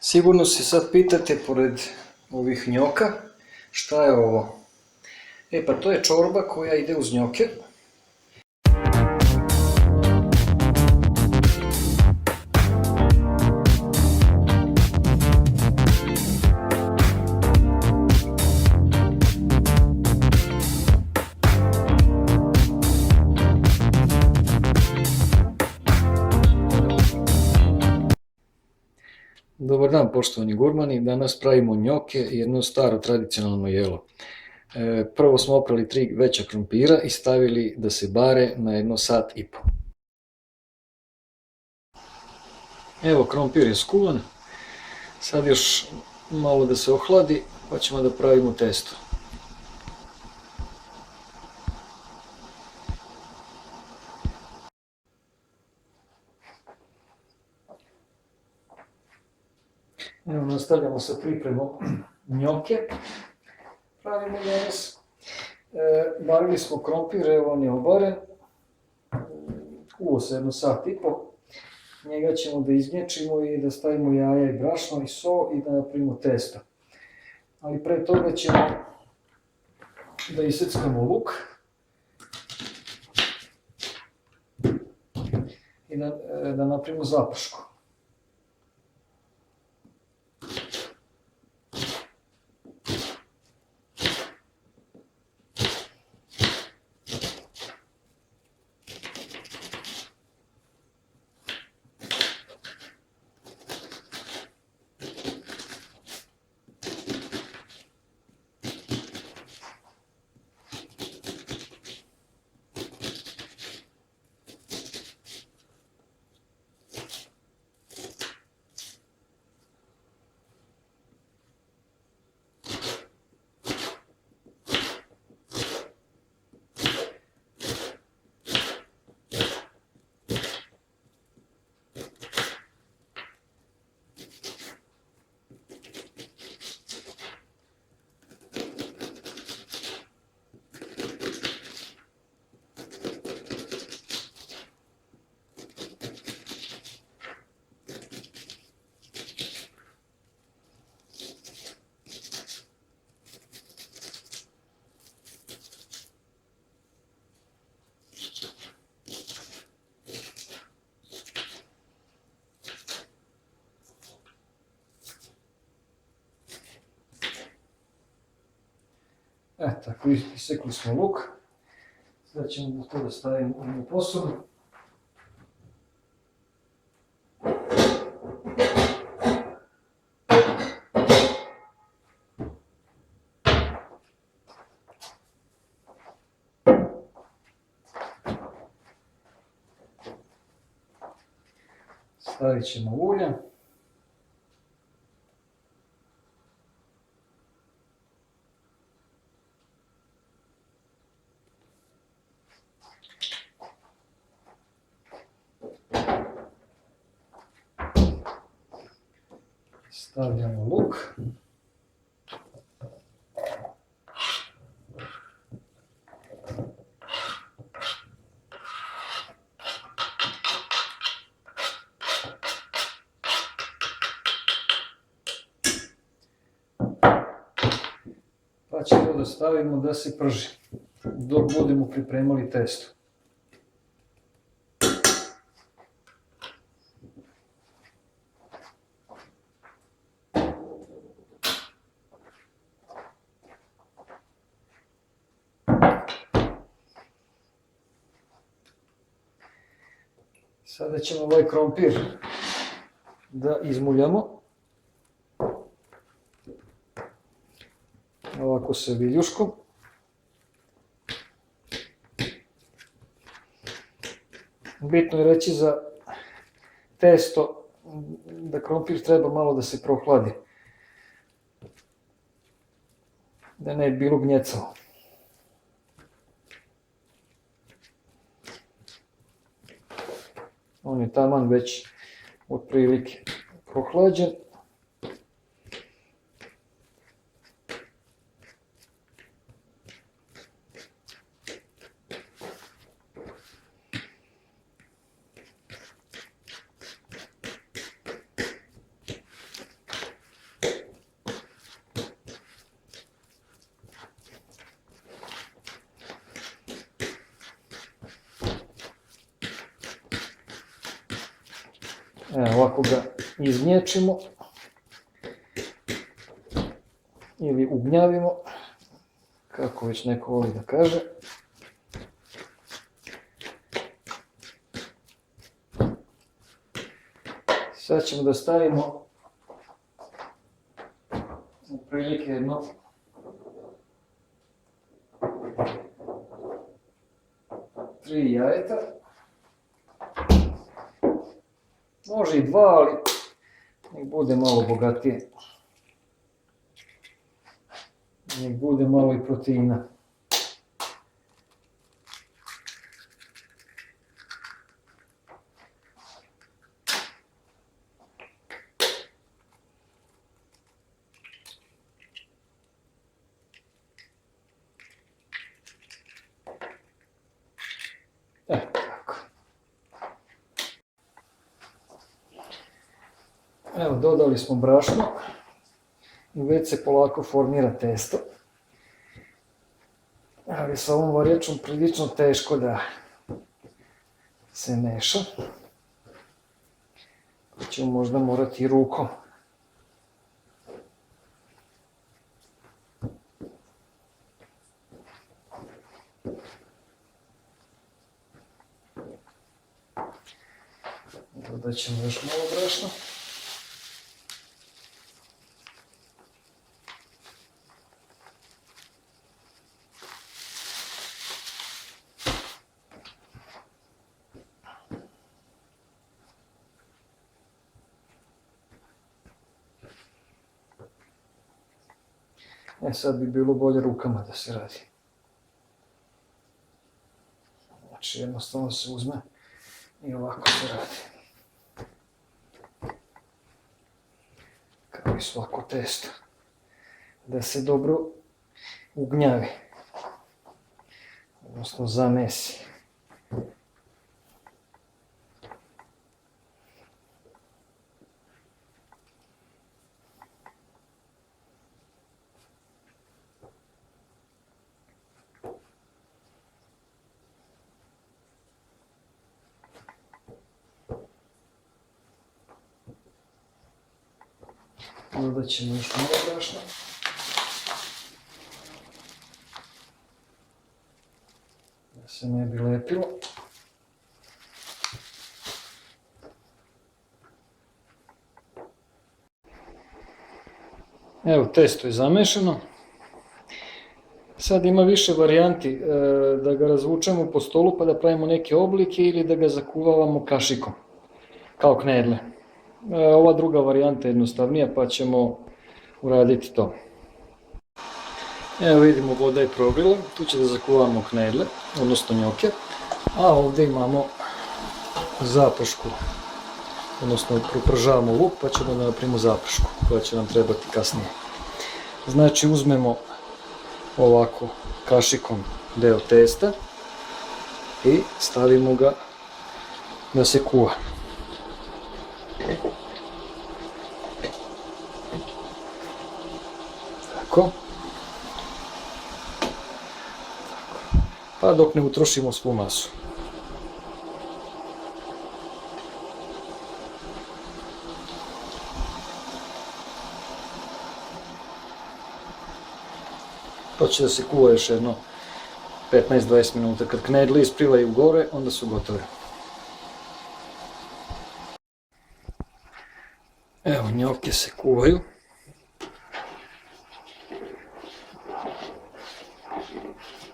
Sigurno se sad pitate, pored ovih njoka, šta je ovo? Pa to je čorba koja ide uz njoke. Dobar dan, poštovani gurmani. Danas pravimo njoke, jedno staro tradicionalno jelo. Prvo smo oprali 3 veća krompira i stavili da se bare na jedno sat i po. Evo, krompir je skuvan. Sad još malo da se ohladi, pa ćemo da pravimo testo. Evo, nastavljamo sa pripremom njoke. Pravimo danas. Barili smo krompir, evo on je obaren. Kuo se jedno sat i po. Njega ćemo da izgnječimo i da stavimo jaja i brašno i so i da napravimo testo. Ali pre toga ćemo da iseckamo luk i da napravimo zapršku. Tako, isekli smo luk. Sada ćemo to da stavimo u jednu posudu. Stavit ćemo ulja. Stavljamo luk. Pa ćemo da stavimo da se prži dok budemo pripremali testo. Sada ćemo ovaj krompir da izmuljamo. Ovako sa viljuškom. Bitno je reći za testo da krompir treba malo da se prohladi, da ne bi bilo gnjecavo. On je taman već otprilike prohlađen. Ovako ga izgnječimo ili ugnjavimo, kako već neko voli da kaže. Sad ćemo da stavimo otprilike jedno 3 jajeta. Može i 2, ali nek bude malo bogatije. Nek bude malo i proteina. Tako. Evo, dodali smo brašno i već se polako formira testo. Ali sa ovom varjačom prilično teško da se meša. Pa ćemo možda morati i rukom. Dodat ćemo još malo brašna. Sad bi bilo bolje rukama da se radi. Znači jednostavno se uzme i ovako se radi. Kao i svako testo. Da se dobro ugnjavi. Odnosno zamesi. Dodat ćemo još malo brašna. Da se ne bi lepilo. Evo, testo je zamešano. Sad ima više varijanti da ga razvučemo po stolu pa da pravimo neke oblike ili da ga zakuvavamo kašikom, kao knedle. Ova druga varijanta je jednostavnija pa ćemo uraditi to. Evo vidimo, voda je progrila, tu će da zakuvamo knedle, odnosno njoke, a ovdje imamo zapršku, odnosno propržavamo luk pa ćemo da napravimo zapršku koja će nam trebati kasnije. Znači uzmemo ovako kašikom deo testa i stavimo ga da se kuva. Tako. Pa dok ne utrošimo svu masu. To će da se kuva još jedno 15-20 minuta. Kad knedle isplivaju gore, onda su gotove. Evo, njoke se kuvaju.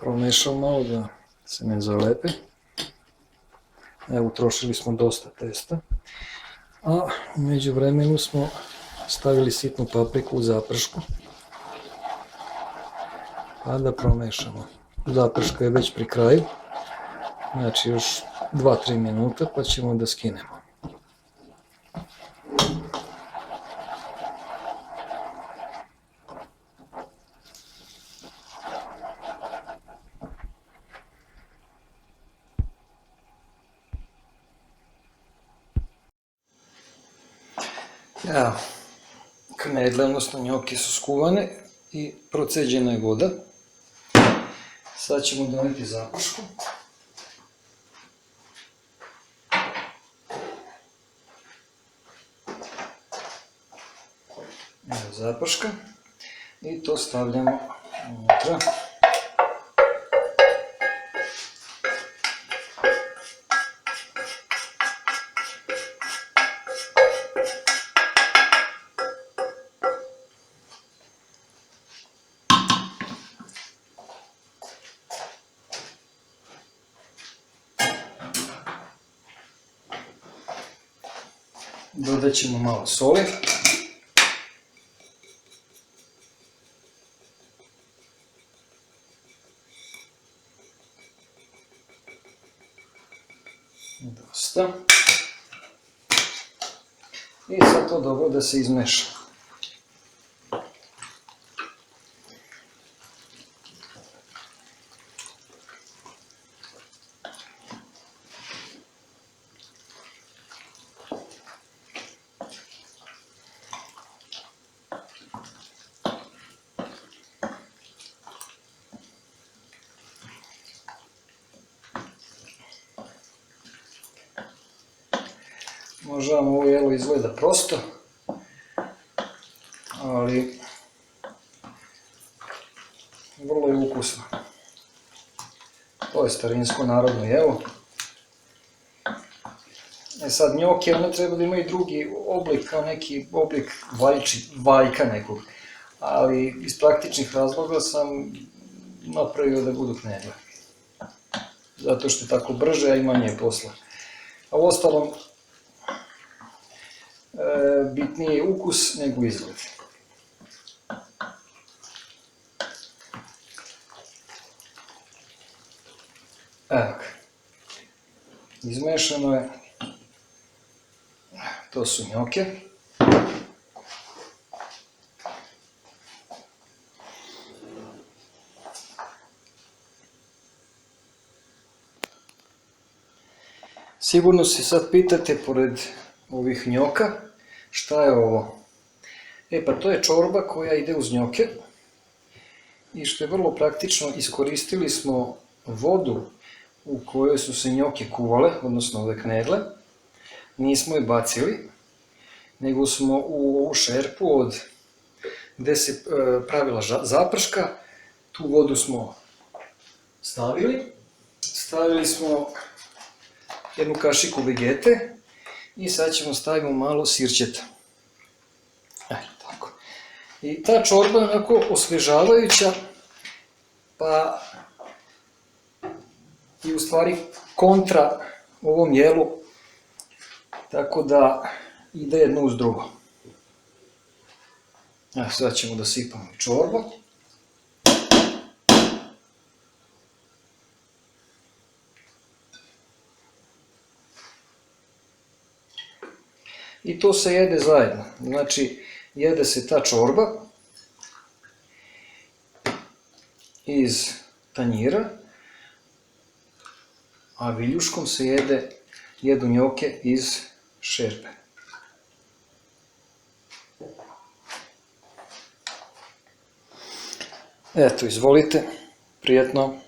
Promešam malo da se ne zalepe. Evo, utrošili smo dosta testa. A u međuvremenu smo stavili sitnu papriku u zapršku. Pa da promešamo. Zaprška je već pri kraju. Znači još 2-3 minuta pa ćemo da skinemo. Evo, knedle, odnosno njoke su skuvane i proceđena je voda. Sad ćemo doneti zapršku. Evo zaprška i to stavljamo unutra. Dodat ćemo malo soli. Dosta. I sad to dobro da se izmeša. Možda vam ovo jelo izgleda prosto, ali vrlo je ukusno. To je starinsko narodno jelo. Sad njoke, one treba da imaju drugi oblik, kao neki oblik valjka nekog, ali iz praktičnih razloga sam napravio da budu knedle. Zato što je tako brže, a i manje posla. A u ostalom, bitniji je ukus nego izgled. Evo ga. Izmešano je. To su njoke. Sigurno se sad pitate, pored ovih njoka, šta je ovo? Pa to je čorba koja ide uz njoke i što je vrlo praktično, iskoristili smo vodu u kojoj su se njoke kuvale, odnosno ove knedle, nismo je bacili, nego smo u ovu šerpu gde se pravila zaprška, tu vodu smo stavili smo jednu kašiku vegete i sad ćemo staviti malo sirćeta. Tako. I ta čorba je onako osvežavajuća, pa i u stvari kontra ovom jelu, tako da ide jedno uz drugo. Sad ćemo da sipamo čorbu. I to se jede zajedno, znači jede se ta čorba iz tanjira, a viljuškom se jedu njoke iz šerpe. Eto, izvolite, prijetno.